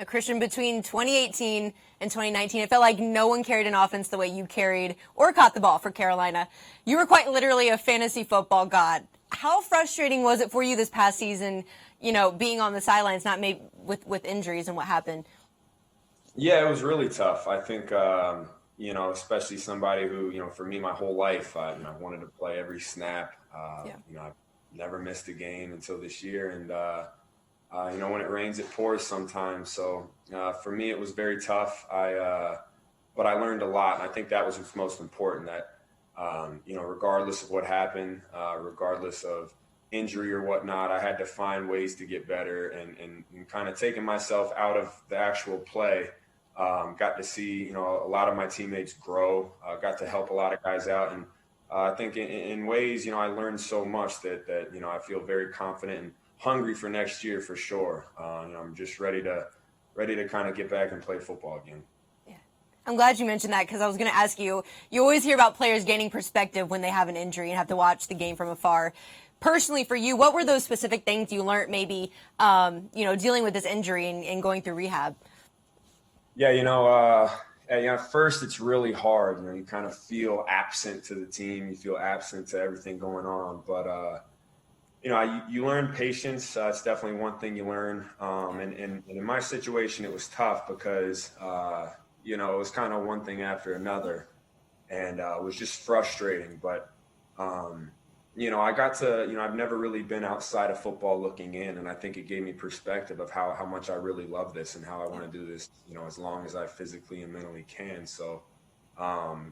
Christian, between 2018 and 2019, it felt like no one carried an offense the way you carried or caught the ball for Carolina. You were quite literally a fantasy football god. How frustrating was it for you this past season, being on the sidelines, not maybe with injuries and what happened? Yeah, it was really tough. I think, especially somebody who, for me, my whole life, I wanted to play every snap. I've never missed a game until this year. And, when it rains, it pours sometimes. So for me, it was very tough. But I learned a lot. And I think that was what's most important, that, regardless of what happened, regardless of injury or whatnot, I had to find ways to get better and kind of taking myself out of the actual play. Got to see, a lot of my teammates grow, got to help a lot of guys out. And I think in ways, I learned so much that I feel very confident and hungry for next year for sure. I'm just ready to kind of get back and play football again. Yeah. I'm glad you mentioned that, because I was going to ask you, you always hear about players gaining perspective when they have an injury and have to watch the game from afar. Personally, for you, what were those specific things you learned maybe, dealing with this injury and going through rehab? Yeah, at first it's really hard. You kind of feel absent to the team. You feel absent to everything going on. But, you learn patience. It's definitely one thing you learn. And in my situation, it was tough because, it was kind of one thing after another. And it was just frustrating. But, I got to, I've never really been outside of football looking in, and I think it gave me perspective of how much I really love this and how I want to do this, as long as I physically and mentally can. So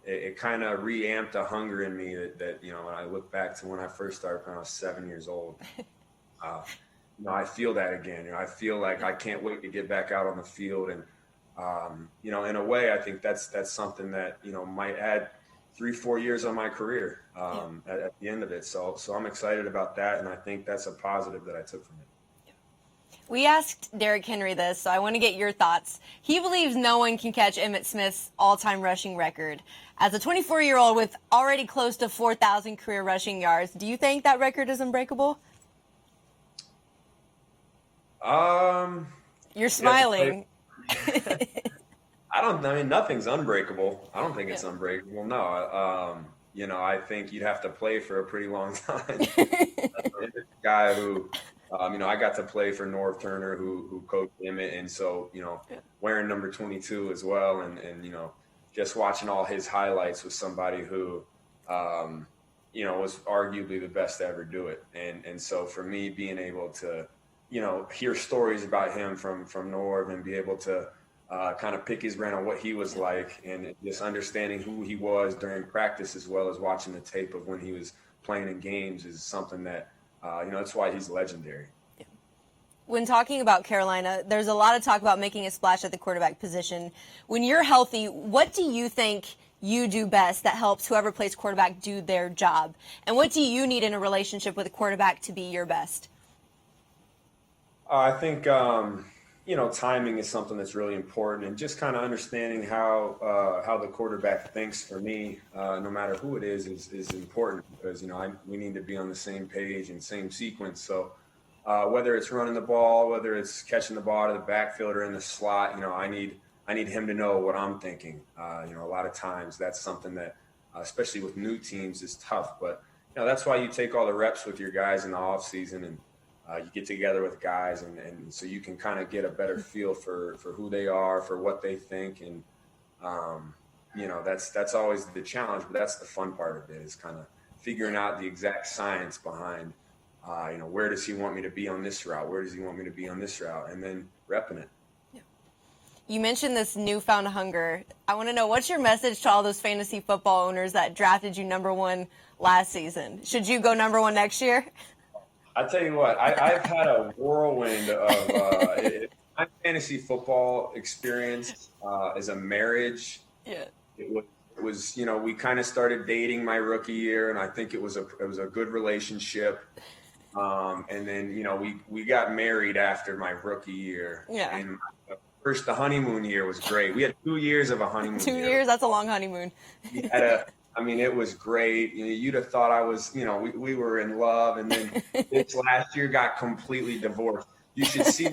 it kind of re-amped a hunger in me that when I look back to when I first started when I was 7 years old, I feel that again. I feel like I can't wait to get back out on the field. And, in a way, I think that's something that, might add 3-4 years on my career at the end of it. So I'm excited about that, and I think that's a positive that I took from it. We asked Derrick Henry this, so I want to get your thoughts. He believes no one can catch Emmitt Smith's all-time rushing record. As a 24-year-old with already close to 4,000 career rushing yards, do you think that record is unbreakable? You're smiling. Nothing's unbreakable. I don't think it's unbreakable. No. I think you'd have to play for a pretty long time. Guy who, I got to play for Norv Turner, who coached Emmitt. And so, wearing number 22 as well. And just watching all his highlights with somebody who, was arguably the best to ever do it. And so for me, being able to, hear stories about him from Norv and be able to, kind of pick his brain on what he was like and just understanding who he was during practice as well as watching the tape of when he was playing in games is something that, that's why he's legendary. Yeah. When talking about Carolina, there's a lot of talk about making a splash at the quarterback position. When you're healthy, what do you think you do best that helps whoever plays quarterback do their job? And what do you need in a relationship with a quarterback to be your best? I think, timing is something that's really important, and just kind of understanding how the quarterback thinks for me, no matter who it is important, because, we need to be on the same page and same sequence. So whether it's running the ball, whether it's catching the ball out of the backfield or in the slot, I need him to know what I'm thinking. A lot of times that's something that, especially with new teams, is tough. But, that's why you take all the reps with your guys in the off season, and you get together with guys, and so you can kind of get a better feel for who they are, for what they think. And, that's always the challenge, but that's the fun part of it, is kind of figuring out the exact science behind, where does he want me to be on this route? Where does he want me to be on this route? And then repping it. Yeah. You mentioned this newfound hunger. I want to know, what's your message to all those fantasy football owners that drafted you number one last season? Should you go number one next year? I tell you what, I've had a whirlwind of my fantasy football experience as a marriage. Yeah, it was we kind of started dating my rookie year, and I think it was a good relationship. And then we got married after my rookie year. Yeah. And the honeymoon year was great. We had 2 years of a honeymoon. 2 years? That's a long honeymoon. It was great. You'd have thought I was, we were in love, and then this last year got completely divorced. You should see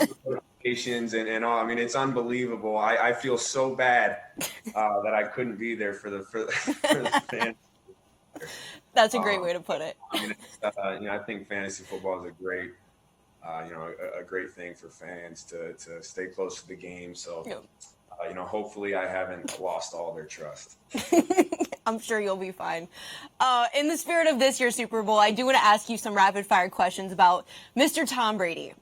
notifications and all. I mean, it's unbelievable. I feel so bad that I couldn't be there for the fans. That's a great way to put it. I mean, I think fantasy football is a great, a great thing for fans to stay close to the game. So, hopefully I haven't lost all their trust. I'm sure you'll be fine. In the spirit of this year's Super Bowl, I do want to ask you some rapid fire questions about Mr. Tom Brady.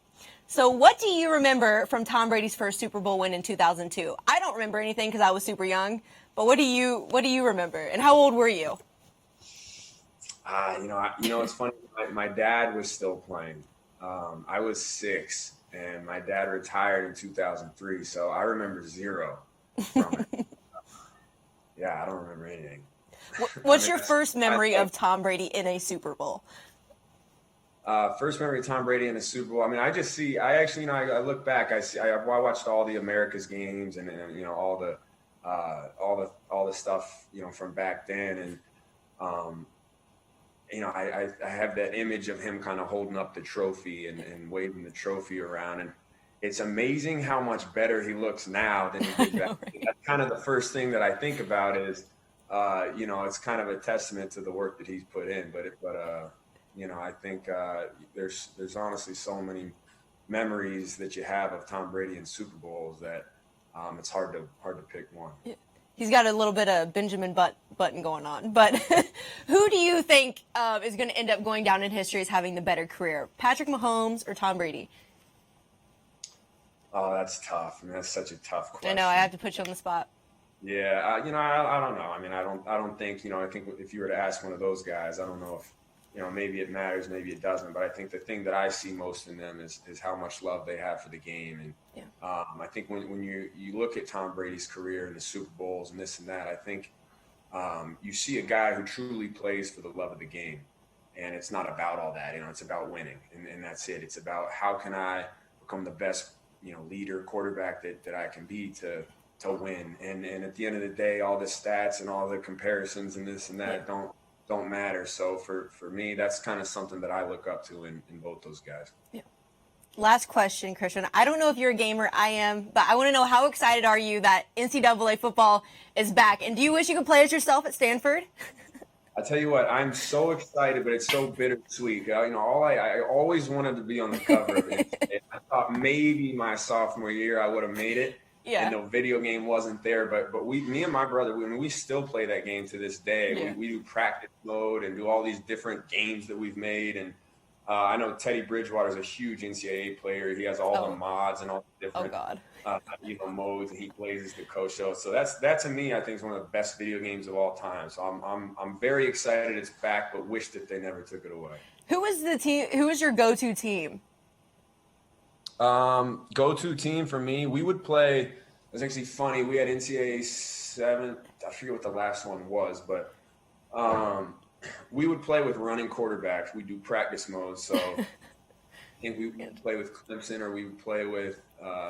So what do you remember from Tom Brady's first Super Bowl win in 2002? I don't remember anything because I was super young, but what do you remember? And how old were you? It's funny. My dad was still playing. I was 6, and my dad retired in 2003, so I remember 0 from it. I don't remember anything. What's your first memory of Tom Brady in a Super Bowl? First memory of Tom Brady in a Super Bowl. I mean, I look back. I watched all the America's games and all the stuff from back then, and I have that image of him kind of holding up the trophy and waving the trophy around, and it's amazing how much better he looks now than he did back then. That's kind of the first thing that I think about is, it's kind of a testament to the work that he's put in. I think there's honestly so many memories that you have of Tom Brady in Super Bowls that it's hard to pick one. Yeah. He's got a little bit of Benjamin Button going on. But who do you think is going to end up going down in history as having the better career, Patrick Mahomes or Tom Brady? Oh, that's tough. I mean, that's such a tough question. I know. I have to put you on the spot. Yeah, I don't know. I mean, I don't think, I think if you were to ask one of those guys, I don't know if, maybe it matters, maybe it doesn't. But I think the thing that I see most in them is how much love they have for the game. And I think when you look at Tom Brady's career in the Super Bowls and this and that, I think you see a guy who truly plays for the love of the game. And it's not about all that. It's about winning. And that's it. It's about how can I become the best leader, quarterback that I can be to win. And at the end of the day, all the stats and all the comparisons and this and that don't matter. So for me, that's kind of something that I look up to in both those guys. Yeah. Last question, Christian. I don't know if you're a gamer. I am, but I want to know, how excited are you that NCAA football is back? And do you wish you could play as yourself at Stanford? I tell you what, I'm so excited, but it's so bittersweet. I always wanted to be on the cover of it. I thought maybe my sophomore year I would have made it. Yeah. And the video game wasn't there, but me and my brother, we still play that game to this day. Yeah. We do practice mode and do all these different games that we've made. And I know Teddy Bridgewater is a huge NCAA player. He has all the mods and all the different modes, and he plays as the coach. So that to me, I think is one of the best video games of all time. So I'm very excited it's back, but wish that they never took it away. Who is your go-to team? Go-to team for me, we would play. It was actually funny. We had NCAA 7. I forget what the last one was, but we would play with running quarterbacks. We do practice mode. So I think we would play with Clemson, or we would play with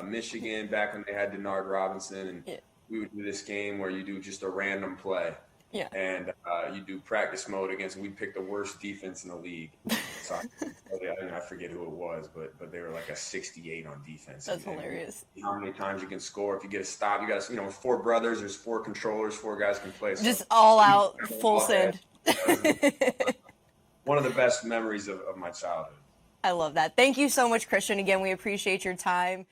Michigan back when they had Denard Robinson, and we would do this game where you do just a random play. Yeah. And you do practice mode against, we picked the worst defense in the league. So I forget who it was, but they were like a 68 on defense. That's hilarious. How many times you can score. If you get a stop, you got to, with 4 brothers, there's 4 controllers, 4 guys can play. So just all out, full send. One of the best memories of my childhood. I love that. Thank you so much, Christian. Again, we appreciate your time.